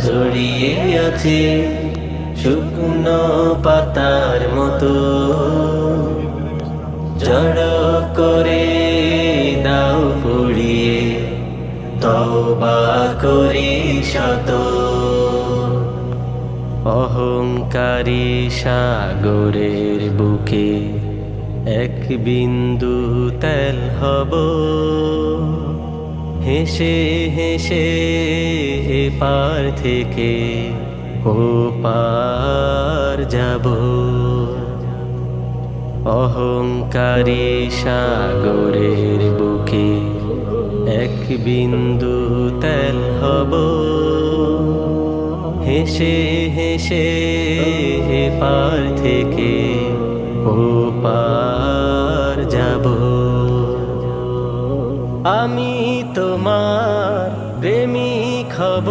ছড়িয়ে আছে শুকনো পাতার মতো, জড়ো করে দাও পুড়িয়ে তওবা করি শত। অহংকারী সাগরের বুকে এক বিন্দু তেল হব, হেসে হেসে এপার থেকে ও পার যাব। অহংকারী সাগরের বুকে এক বিন্দু তেল হব, হেসে হেসে এপার থেকে ও পার যাব। আমি তোমার প্রেমিক হব।